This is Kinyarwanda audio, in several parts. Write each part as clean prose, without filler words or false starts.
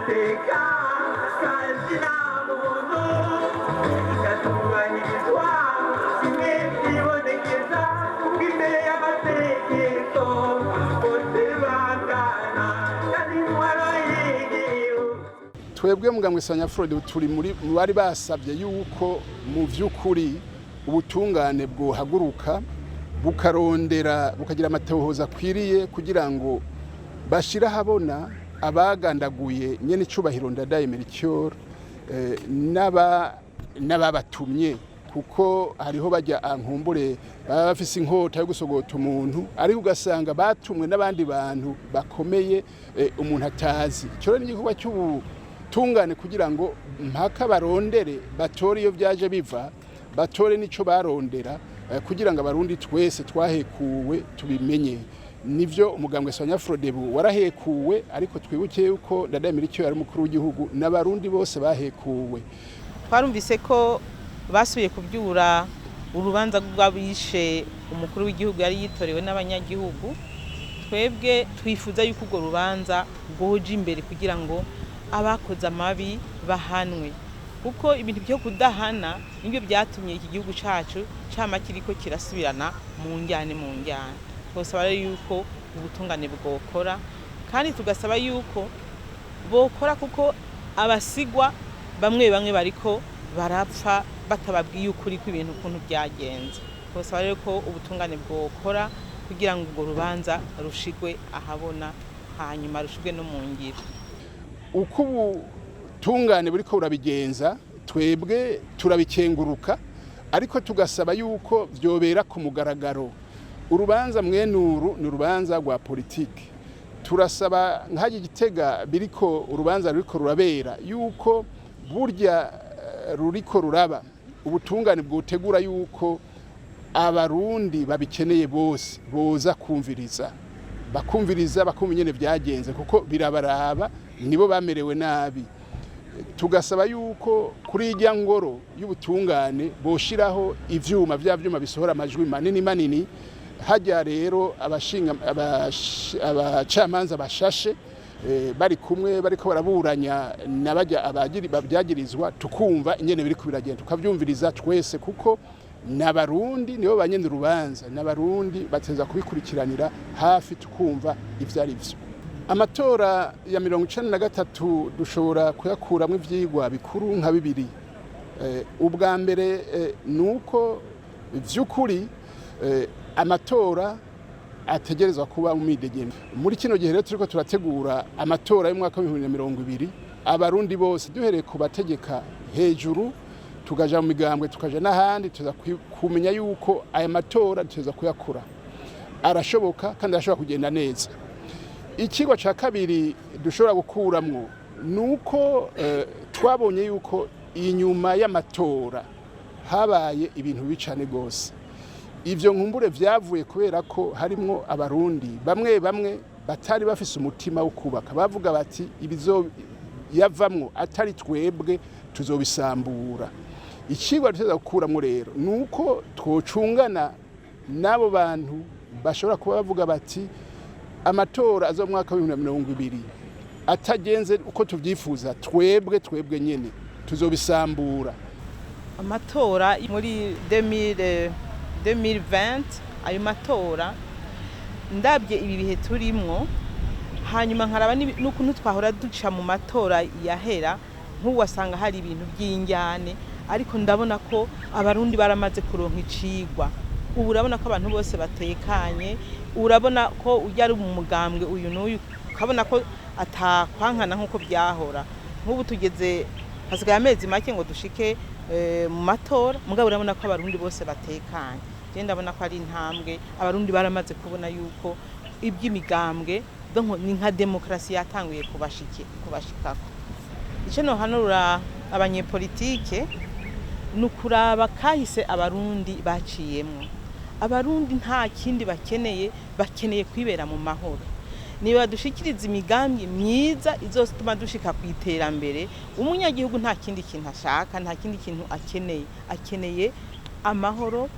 amateka kandi nta muntu yatubahirizwa kimwe byibonekeza kuko imbere y'amategeko bose bangana kandi intwaro y'igihugu. Twebwe mugambwe Sanyafrode turi muri bari basabye yuko mu vy'ukuri ubutungane bwohaguruka bukarondera bukagira amatohoza akwiriye kugira ngo bashira habona abagandaguye nyene icubahiro Ndadaye Melchior n'ababatumye kuko hariho bajya ankumbure baba bafise inkota yo gusogota umuntu ari ugasanga batumwe n'abandi bantu bakomeye umuntu atazi cyo ni igikorwa cy'ubutungane kugira ngo mpaka barondere batore iyo byaje biva batore nico barondera kugira ngo abarundi twese twahekuwe tubimenye. Nivyo umugambwe Sanyafrode warahekuwe ariko twibuke yuko Ndadaye Melchior ari mukuru w'igihugu n'abarundi bose bahekuwe. Twarumvise ko basubiye kubyura urubanza rw'abishe umukuru w'igihugu yari yitorewe n'abanyagihugu. Twebwe twifuza yuko urwo rubanza rwoje imbere kugira ngo abakoze amabi bahanwe, kuko ibintu byo kudahana nibyo byatumye iki gihugu cacu cama kiriko kirasubirana mu njyane. Twosaba yuko ubutungane bwokora kandi tugasaba yuko bokora kuko abasigwa bamwe bariko barapfa batababwiye ukuri kw'ibintu ukuntu byagenze. Twosaba rero ko ubutungane bwokora kugira ngo urwo rubanza rushigwe ahabona hanyuma rushigwe no mu ngiro. Uko ubutungane buriko burabigenza twebwe turabikenguruka ariko tugasaba yuko vyobera ku mugaragaro. Urubanza mwenuru ni urubanza rwa politike. Turasaba nk'aje Gitega biriko urubanza ruriko rurabera yuko burya ruriko ruraba ubutungane bwotegura yuko abarundi babikeneye bose boza kumviriza bakumva nyene byagenze kuko birabaraba nibo bamerewe nabi. Tugasaba yuko kuri irya ngoro y'ubutungane boshiraho ivyuma bisohora amajwi manini hajya rero abacamanza bashashe bari kumwe bariko baraburanya nabajya ababyagirizwa tukumva ingene biri kubiragenda tukavyumviriza twese kuko n'abarundi nibo banyene urubanza n'abarundi bateza kubikurikiranira hafi tukumva ivyari vyo. Amatora ya 1993 dushobora kuyakuramwe ivyigwa bikuru nka bibiri. Ubwa mbere nuko vy'ukuri amatora ategerezwa kuba mu midegembyo. Muri kino gihe rero turiko turategura amatora y'umwaka wa 2020 abarundi bose duhereye ku bategeka hejuru tukaja mu migambwe tukaja n'ahandi tuza kumenya yuko aya matora tuza kuyakura arashoboka kandi arashobora kugenda neza. Ikigwa ca kabiri dushobora gukuramwo nuko twabonye yuko inyuma y'amatora habaye ibintu bicane gose. Ivyo nkumbure vyavuye kubera ko harimwo abarundi bamwe batari bafise umutima wo kubaka bavuga bati ibizo yavamwo atari twebwe tuzobisambura. Ikigwa tuteza gukuramwo rero nuko twocungana nabo bantu bashobora kuba bavuga bati amatora azo mu mwaka wa 2020 atagenze uko tuvyifuza twebwe nyene tuzobisambura. Amatora muri 2020 ayo matora ndabye ibi bihe turimwo hanyuma nkaraba n'ukuntu twahora duca mu matora yahera nk'uwasanga hari ibintu by'injyane ariko ndabona ko abarundi baramaze kuronka icigwa. Ubu urabona ko abantu bose batekanye, urabona ko ujya ari mu mugambwe uyu n'uyu ukabona ko atakwankana nk'uko byahora. Nk'ubu tugeze hasigaye amezi make ngo dushike mu matora mugabo urabona ko abarundi bose batekanye. Je ndabona ko ari intambwe abarundi baramaze kubona yuko iby'imigambwe ni nka demokrasi yatanguye kubashikako. Ico no hanura abanyepolitike nukuraba kahise abarundi baciyemwo. Abarundi nta kindi bakeneye kwibera mu mahoro. Niba dushikiriza imigambi myiza izotuma dushika ku iterambere, umunyagihugu nta kindi kintu ashaka, nta kindi kintu akeneye amahoro,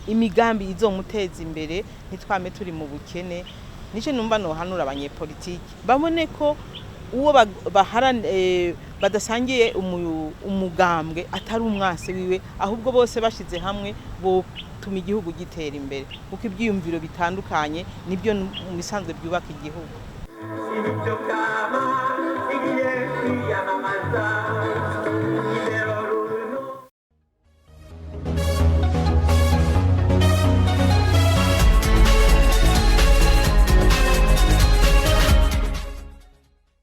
imigambi izomuteza imbere ntitwame turi mu bukene. Nico numva no hanura abanyepolitike babone ko uwo badasangiye umugambwe atari umwase wiwe, ahubwo bose bashize hamwe botuma igihugu gitera imbere, kuko ibyiyumviro bitandukanye nibyo mu bisanzwe byubaka igihugu. Ibyo kama igiye kwiyamamaza